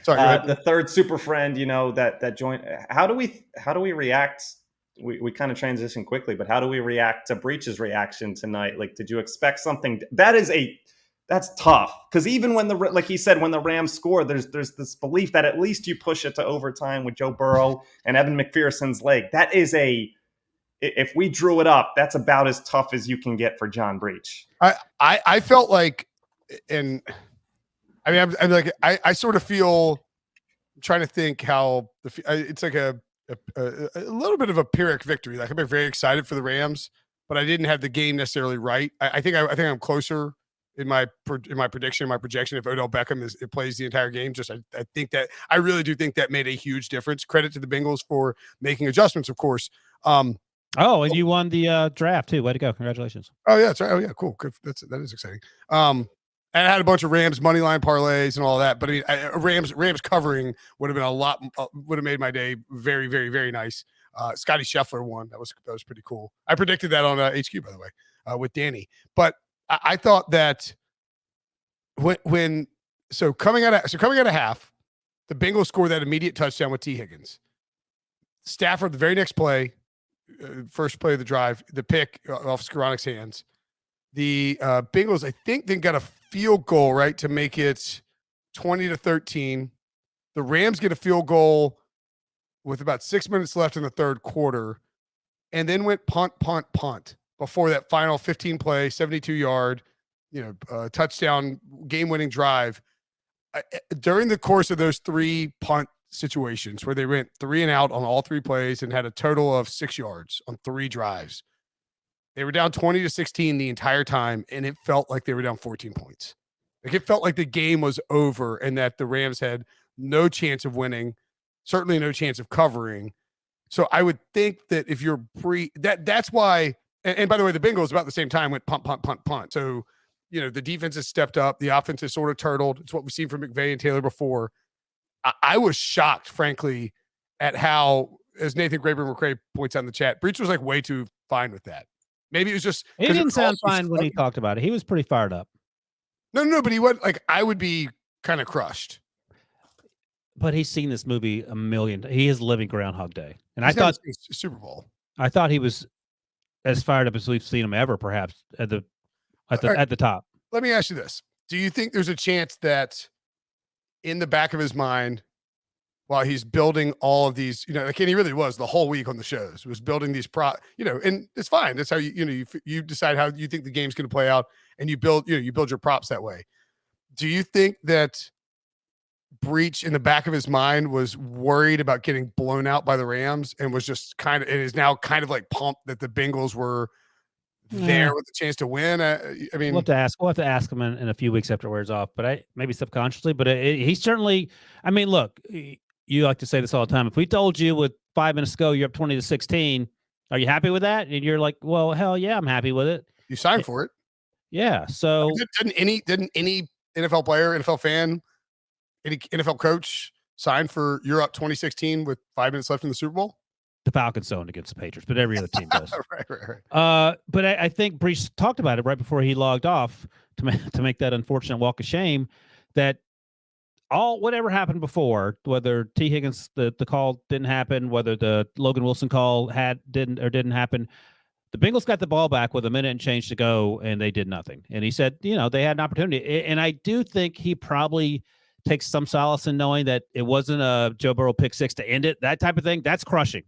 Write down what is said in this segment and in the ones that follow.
Sorry, go ahead. The third super friend, that joined. How do we react? We kind of transition quickly, but how do we react to Breech's reaction tonight? Like, did you expect something? That's tough, because even when like he said, when the Rams score, there's this belief that at least you push it to overtime with Joe Burrow and Evan McPherson's leg. That is if we drew it up, that's about as tough as you can get for John Breech. I felt like, and I mean, I'm like, I sort of feel, I'm trying to think how it's like a little bit of a Pyrrhic victory. Like, I'm very excited for the Rams, but I didn't have the game necessarily right. I think I'm closer in my prediction, my projection. If Odell Beckham plays the entire game, I think that I really do think that made a huge difference. Credit to the Bengals for making adjustments, of course. And you won the draft too. Way to go! Congratulations. Oh yeah, that's right. Oh yeah, cool. Good. That is exciting. And I had a bunch of Rams money line parlays and all that. But I mean, Rams covering would have been would have made my day very, very, very nice. Scotty Scheffler won. That was pretty cool. I predicted that on HQ, by the way, with Danny. But I thought that coming out of half, the Bengals scored that immediate touchdown with T. Higgins. Stafford, the very next play, first play of the drive, the pick off Skoranic's hands. The Bengals, I think, then got a field goal, right, to make it 20-13. The Rams get a field goal with about 6 minutes left in the third quarter, and then went punt before that final 15-play, 72-yard, touchdown, game-winning drive. During the course of those three punt situations where they went 3 and out on all three plays and had a total of 6 yards on 3 drives, they were down 20-16 the entire time, and it felt like they were down 14 points. Like, it felt like the game was over and that the Rams had no chance of winning, certainly no chance of covering. So I would think that if you're that's why. And by the way, the Bengals about the same time went punt. So the defense has stepped up, the offense has sort of turtled. It's what we've seen from McVay and Taylor before. I was shocked, frankly, at how, as Nathan Graber-McCray points out in the chat, Breech was like way too fine with that. Maybe it was just he didn't sound fine when he talked about it. He was pretty fired up. No, but he was like, I would be kind of crushed. But he's seen this movie a million. He is living Groundhog Day, and I thought Super Bowl. I thought he was as fired up as we've seen him ever, perhaps at the top. Let me ask you this: do you think there's a chance that in the back of his mind, while he's building all of these, like, and he really was the whole week on the shows, was building these and it's fine. That's how you decide how you think the game's going to play out, and you build your props that way. Do you think that Breech in the back of his mind was worried about getting blown out by the Rams and was just and is now kind of like pumped that the Bengals were there with a chance to win? I mean, we'll have to ask him in a few weeks after it wears off, but maybe subconsciously, but he certainly, I mean, look, you like to say this all the time. If we told you with 5 minutes to go, you're up 20-16, are you happy with that? And you're like, well, hell yeah, I'm happy with it. You signed for it. Yeah. So didn't any NFL player, NFL fan, any NFL coach sign for you're up 20-16 with 5 minutes left in the Super Bowl? The Falcons don't against the Patriots, but every other team does. Right. But I think Breech talked about it right before he logged off to make that unfortunate walk of shame, that whatever happened before, whether T. Higgins, the call didn't happen, whether the Logan Wilson call didn't happen, the Bengals got the ball back with a minute and change to go, and they did nothing. And he said, they had an opportunity. And I do think he probably takes some solace in knowing that it wasn't a Joe Burrow pick six to end it, that type of thing. That's crushing.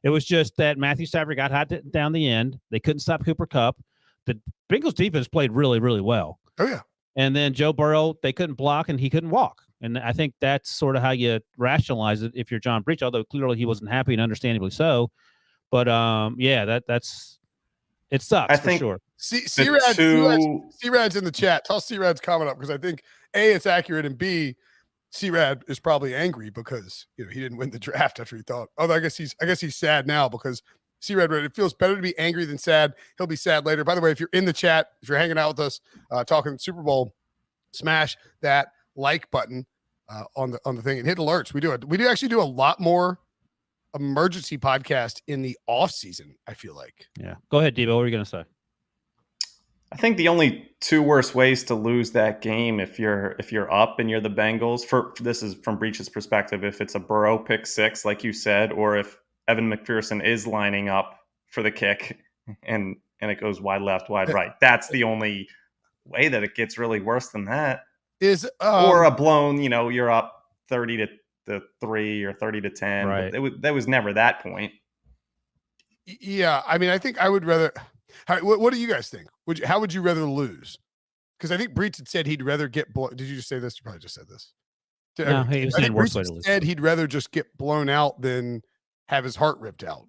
It was just that Matthew Stafford got hot down the end. They couldn't stop Cooper Kupp. The Bengals defense played really, really well. Oh, yeah. And then Joe Burrow, they couldn't block and he couldn't walk. And I think that's sort of how you rationalize it if you're John Breech, although clearly he wasn't happy and understandably so. But, it sucks for sure. C-Rad's in the chat. Toss C-Rad's comment up because I think, A, it's accurate, and B, C-Rad is probably angry because he didn't win the draft after he thought. Although I guess he's sad now because C-Rad, it feels better to be angry than sad. He'll be sad later. By the way, if you're in the chat, if you're hanging out with us talking Super Bowl, smash that like button on the thing and hit alerts. We do actually do a lot more emergency podcast in the off season, I feel like. Yeah. Go ahead, Debo. What were you going to say? I think the only two worst ways to lose that game if you're up and you're the Bengals, for this is from Breech's perspective, if it's a Burrow pick six, like you said, or if Evan McPherson is lining up for the kick and it goes wide left, wide right. That's the only way that it gets really worse than that. Is or a blown, you're up 30 to 3 or 30 to 10. Right. But there was never that point. Yeah, I mean, I think I would rather. What do you guys think? How would you rather lose? Because I think Breech had said he'd rather get blown. Did you just say this? You probably just said this. No, he was saying worse way to lose. Said he'd rather just get blown out than have his heart ripped out.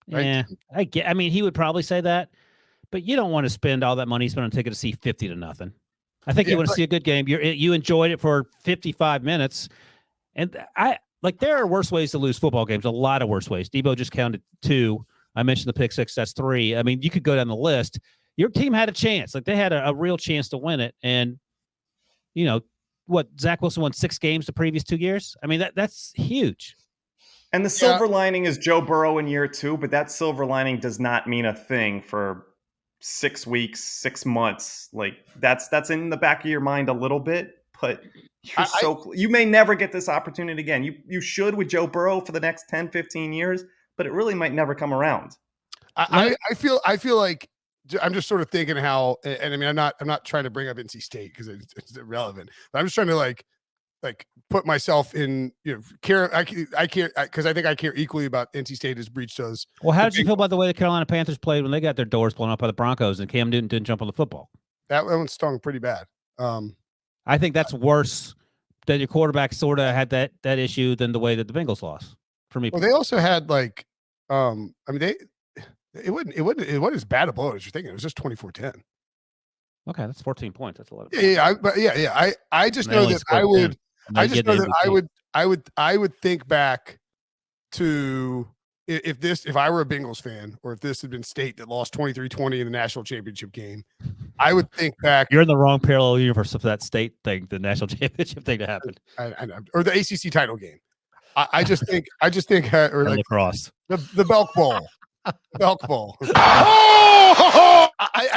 Right? Yeah, I mean, he would probably say that, but you don't want to spend all that money spent on a ticket to see 50-0. I think you want to see a good game. You enjoyed it for 55 minutes, and there are worse ways to lose football games. A lot of worse ways. Debo just counted 2. I mentioned the pick six. That's 3. I mean, you could go down the list. Your team had a chance. Like, they had a real chance to win it. And, Zach Wilson won 6 games the previous 2 years. I mean, that's huge. And the silver lining is Joe Burrow in year 2, but that silver lining does not mean a thing for 6 weeks, 6 months. Like, that's in the back of your mind a little bit, but you may never get this opportunity again. You should with Joe Burrow for the next 10, 15 years, but it really might never come around. I feel like I'm just sort of thinking how, and I mean, I'm not trying to bring up NC State because it's irrelevant, but I'm just trying to like put myself in, care. I care because I think I care equally about NC State as Breech does. Well, how did you feel about the way the Carolina Panthers played when they got their doors blown up by the Broncos and Cam Newton didn't jump on the football? That one stung pretty bad. I think that's worse that your quarterback sort of had that issue than the way that the Bengals lost. For me, well, they also had it wasn't as bad a blow as you're thinking. It was just 24-10. Okay, that's 14 points. That's a lot. I just know that I would. I just know that I would think back to if I were a Bengals fan, or if this had been State that lost 23-20 in the national championship game, I would think back. You're in the wrong parallel universe of that State thing, the national championship thing that happened. I know, or the ACC title game. I just think, or like lacrosse, the Belk Bowl, Belk Bowl. I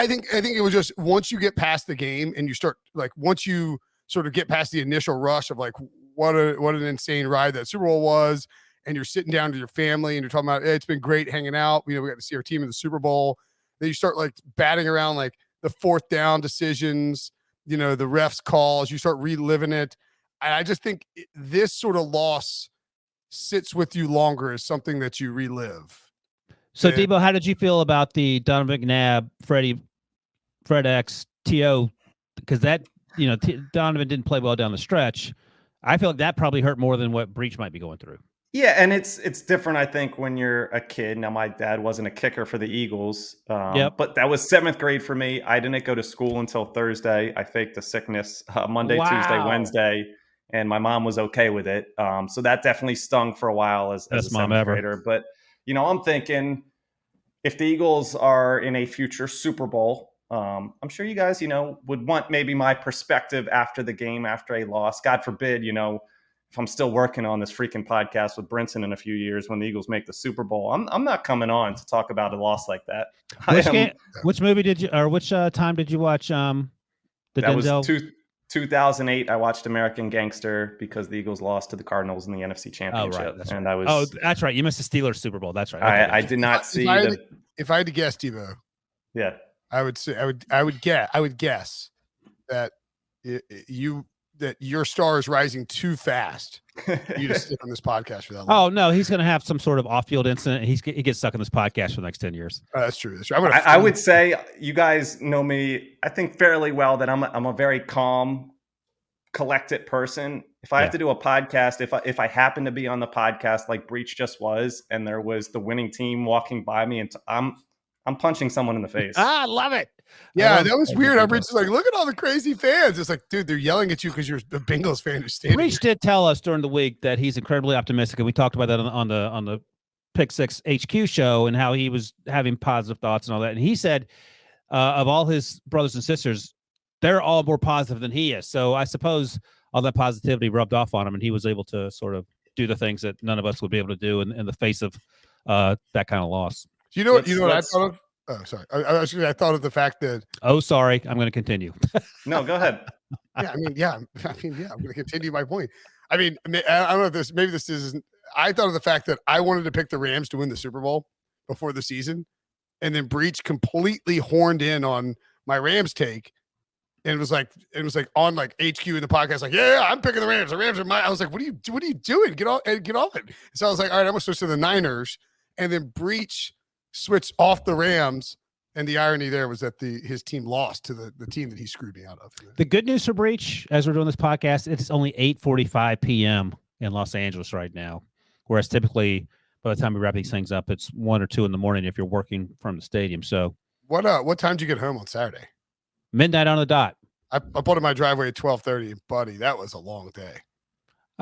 think it was just once you get past the game and you start once you sort of get past the initial rush of what an insane ride that Super Bowl was, and you're sitting down to your family and you're talking about, hey, it's been great hanging out. We got to see our team in the Super Bowl. Then you start batting around the 4th down decisions, the refs calls. You start reliving it. And I just think this sort of loss sits with you longer as something that you relive. So, Debo, how did you feel about the Donovan McNabb, Fred X, T.O.? Because that, Donovan didn't play well down the stretch. I feel like that probably hurt more than what Breech might be going through. Yeah, and it's different, I think, when you're a kid. Now, my dad wasn't a kicker for the Eagles, but that was 7th grade for me. I didn't go to school until Thursday. I faked a sickness Monday, Tuesday, Wednesday, and my mom was okay with it. So that definitely stung for a while as a 7th grader. But, I'm thinking if the Eagles are in a future Super Bowl, I'm sure you guys, would want maybe my perspective after the game, after a loss. God forbid, if I'm still working on this freaking podcast with Brinson in a few years when the Eagles make the Super Bowl, I'm not coming on to talk about a loss like that. Which movie did you, or which time did you watch? That Denzel? Was 2008. I watched American Gangster because the Eagles lost to the Cardinals in the NFC Championship. Oh, right. That's right. And I was. Oh, that's right. You missed the Steelers Super Bowl. That's right. Okay, I did not see if I had to guess, Devo. Yeah. I would say I would guess that that your star is rising too fast for you to stick on this podcast for that long. Oh no, he's going to have some sort of off-field incident. He gets stuck in this podcast for the next 10 years. That's true. That's true. I would say you guys know me, I think, fairly well, that I'm a very calm, collected person. If I have to do a podcast, if I happen to be on the podcast like Breech just was, and there was the winning team walking by me, and I'm punching someone in the face. I love it. Yeah, that was weird. Breech is like, look at all the crazy fans. It's like, dude, they're yelling at you because you're a Bengals fan who's standing. Breech did tell us during the week that he's incredibly optimistic, and we talked about that on the Pick Six HQ show and how he was having positive thoughts and all that. And he said of all his brothers and sisters, they're all more positive than he is. So I suppose all that positivity rubbed off on him, and he was able to sort of do the things that none of us would be able to do in the face of that kind of loss. You know what I thought of? Oh, sorry. I thought of the fact that. Oh, sorry. I'm going to continue. No, go ahead. Yeah, I'm going to continue my point. I mean, I don't know if this. Maybe this isn't. I thought of the fact that I wanted to pick the Rams to win the Super Bowl before the season, and then Breech completely horned in on my Rams take, and it was like on like HQ in the podcast, like, yeah, I'm picking the Rams. The Rams are mine. I was like, what are you doing? Get off it. So I was like, all right, I'm gonna switch to the Niners, and then Breech switched off the Rams. And the irony there was that his team lost to the team that he screwed me out of. The good news for Breech, as we're doing this podcast, it's only 8:45 p.m. in Los Angeles right now, whereas typically by the time we wrap these things up, it's 1 or 2 in the morning if you're working from the stadium. So what time did you get home on Saturday? Midnight on the dot. I pulled in my driveway at 12:30, buddy. That was a long day.